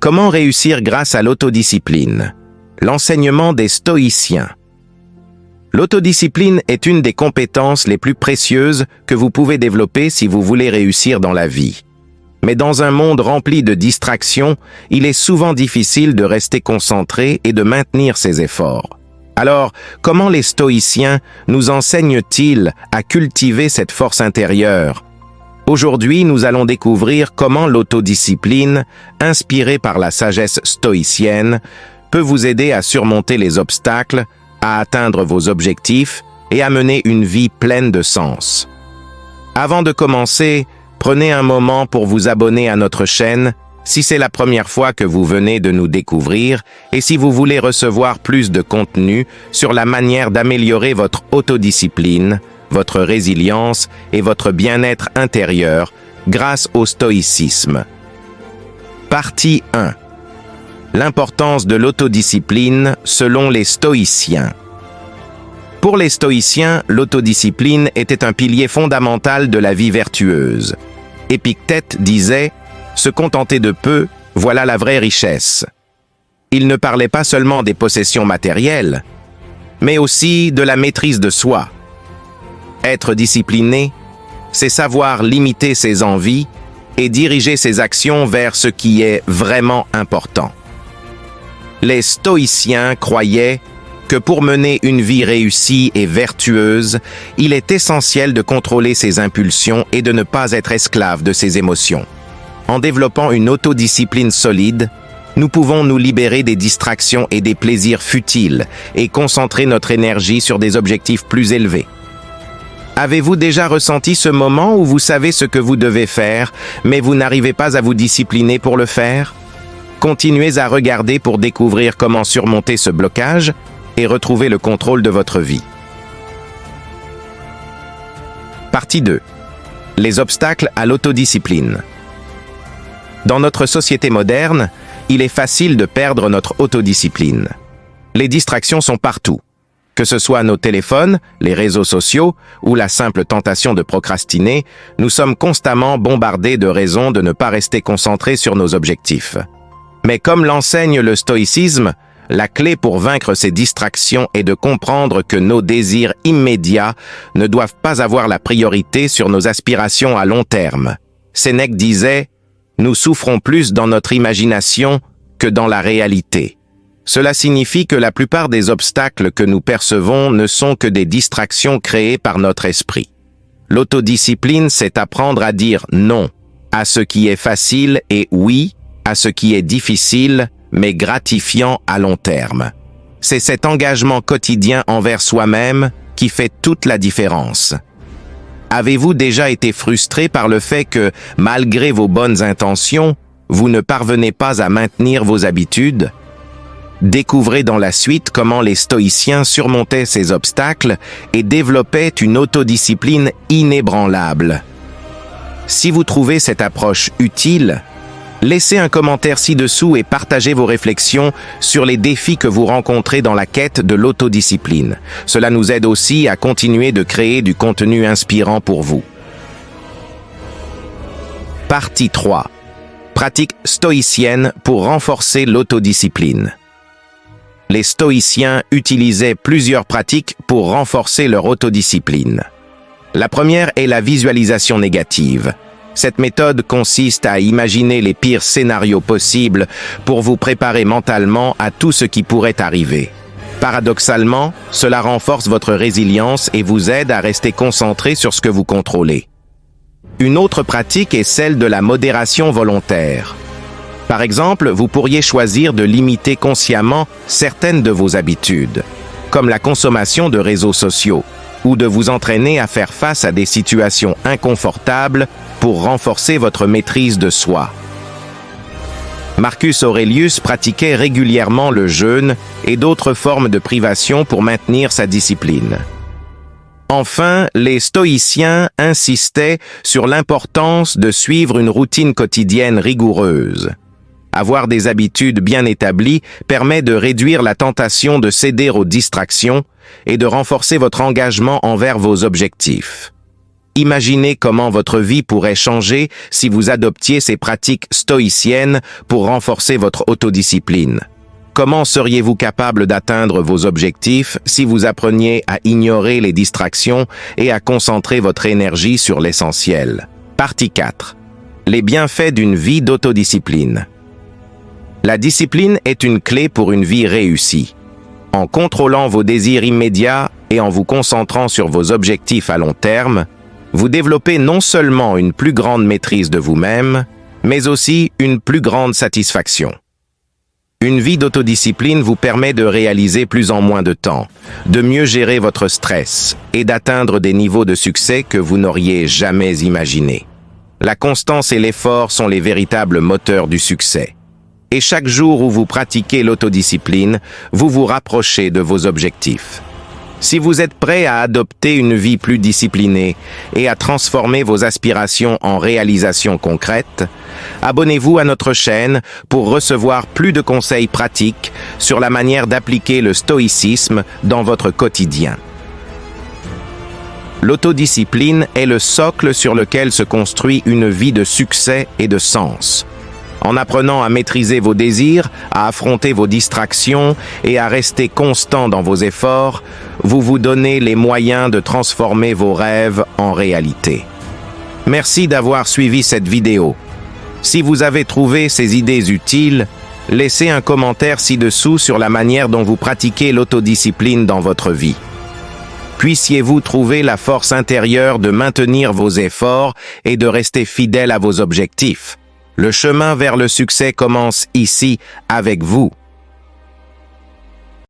Comment réussir grâce à l'autodiscipline? L'enseignement des stoïciens. L'autodiscipline est une des compétences les plus précieuses que vous pouvez développer si vous voulez réussir dans la vie. Mais dans un monde rempli de distractions, il est souvent difficile de rester concentré et de maintenir ses efforts. Alors, comment les stoïciens nous enseignent-ils à cultiver cette force intérieure? Aujourd'hui, nous allons découvrir comment l'autodiscipline, inspirée par la sagesse stoïcienne, peut vous aider à surmonter les obstacles, à atteindre vos objectifs et à mener une vie pleine de sens. Avant de commencer, prenez un moment pour vous abonner à notre chaîne si c'est la première fois que vous venez de nous découvrir et si vous voulez recevoir plus de contenu sur la manière d'améliorer votre autodiscipline, votre résilience et votre bien-être intérieur grâce au stoïcisme. Partie 1. L'importance de l'autodiscipline selon les stoïciens. Pour les stoïciens, l'autodiscipline était un pilier fondamental de la vie vertueuse. Épictète disait « Se contenter de peu, voilà la vraie richesse ». Il ne parlait pas seulement des possessions matérielles, mais aussi de la maîtrise de soi. Être discipliné, c'est savoir limiter ses envies et diriger ses actions vers ce qui est vraiment important. Les stoïciens croyaient que pour mener une vie réussie et vertueuse, il est essentiel de contrôler ses impulsions et de ne pas être esclave de ses émotions. En développant une autodiscipline solide, nous pouvons nous libérer des distractions et des plaisirs futiles et concentrer notre énergie sur des objectifs plus élevés. Avez-vous déjà ressenti ce moment où vous savez ce que vous devez faire, mais vous n'arrivez pas à vous discipliner pour le faire? Continuez à regarder pour découvrir comment surmonter ce blocage et retrouver le contrôle de votre vie. Partie 2. Les obstacles à l'autodiscipline. Dans notre société moderne, il est facile de perdre notre autodiscipline. Les distractions sont partout. Que ce soit nos téléphones, les réseaux sociaux ou la simple tentation de procrastiner, nous sommes constamment bombardés de raisons de ne pas rester concentrés sur nos objectifs. Mais comme l'enseigne le stoïcisme, la clé pour vaincre ces distractions est de comprendre que nos désirs immédiats ne doivent pas avoir la priorité sur nos aspirations à long terme. Sénèque disait « Nous souffrons plus dans notre imagination que dans la réalité ». Cela signifie que la plupart des obstacles que nous percevons ne sont que des distractions créées par notre esprit. L'autodiscipline, c'est apprendre à dire non à ce qui est facile et oui à ce qui est difficile, mais gratifiant à long terme. C'est cet engagement quotidien envers soi-même qui fait toute la différence. Avez-vous déjà été frustré par le fait que, malgré vos bonnes intentions, vous ne parvenez pas à maintenir vos habitudes? Découvrez dans la suite comment les stoïciens surmontaient ces obstacles et développaient une autodiscipline inébranlable. Si vous trouvez cette approche utile, laissez un commentaire ci-dessous et partagez vos réflexions sur les défis que vous rencontrez dans la quête de l'autodiscipline. Cela nous aide aussi à continuer de créer du contenu inspirant pour vous. Partie 3. Pratique stoïcienne pour renforcer l'autodiscipline. Les stoïciens utilisaient plusieurs pratiques pour renforcer leur autodiscipline. La première est la visualisation négative. Cette méthode consiste à imaginer les pires scénarios possibles pour vous préparer mentalement à tout ce qui pourrait arriver. Paradoxalement, cela renforce votre résilience et vous aide à rester concentré sur ce que vous contrôlez. Une autre pratique est celle de la modération volontaire. Par exemple, vous pourriez choisir de limiter consciemment certaines de vos habitudes, comme la consommation de réseaux sociaux, ou de vous entraîner à faire face à des situations inconfortables pour renforcer votre maîtrise de soi. Marcus Aurelius pratiquait régulièrement le jeûne et d'autres formes de privation pour maintenir sa discipline. Enfin, les stoïciens insistaient sur l'importance de suivre une routine quotidienne rigoureuse. Avoir des habitudes bien établies permet de réduire la tentation de céder aux distractions et de renforcer votre engagement envers vos objectifs. Imaginez comment votre vie pourrait changer si vous adoptiez ces pratiques stoïciennes pour renforcer votre autodiscipline. Comment seriez-vous capable d'atteindre vos objectifs si vous appreniez à ignorer les distractions et à concentrer votre énergie sur l'essentiel? Partie 4. Les bienfaits d'une vie d'autodiscipline. La discipline est une clé pour une vie réussie. En contrôlant vos désirs immédiats et en vous concentrant sur vos objectifs à long terme, vous développez non seulement une plus grande maîtrise de vous-même, mais aussi une plus grande satisfaction. Une vie d'autodiscipline vous permet de réaliser plus en moins de temps, de mieux gérer votre stress et d'atteindre des niveaux de succès que vous n'auriez jamais imaginés. La constance et l'effort sont les véritables moteurs du succès. Et chaque jour où vous pratiquez l'autodiscipline, vous vous rapprochez de vos objectifs. Si vous êtes prêt à adopter une vie plus disciplinée et à transformer vos aspirations en réalisations concrètes, abonnez-vous à notre chaîne pour recevoir plus de conseils pratiques sur la manière d'appliquer le stoïcisme dans votre quotidien. L'autodiscipline est le socle sur lequel se construit une vie de succès et de sens. En apprenant à maîtriser vos désirs, à affronter vos distractions et à rester constant dans vos efforts, vous vous donnez les moyens de transformer vos rêves en réalité. Merci d'avoir suivi cette vidéo. Si vous avez trouvé ces idées utiles, laissez un commentaire ci-dessous sur la manière dont vous pratiquez l'autodiscipline dans votre vie. Puissiez-vous trouver la force intérieure de maintenir vos efforts et de rester fidèle à vos objectifs. Le chemin vers le succès commence ici, avec vous.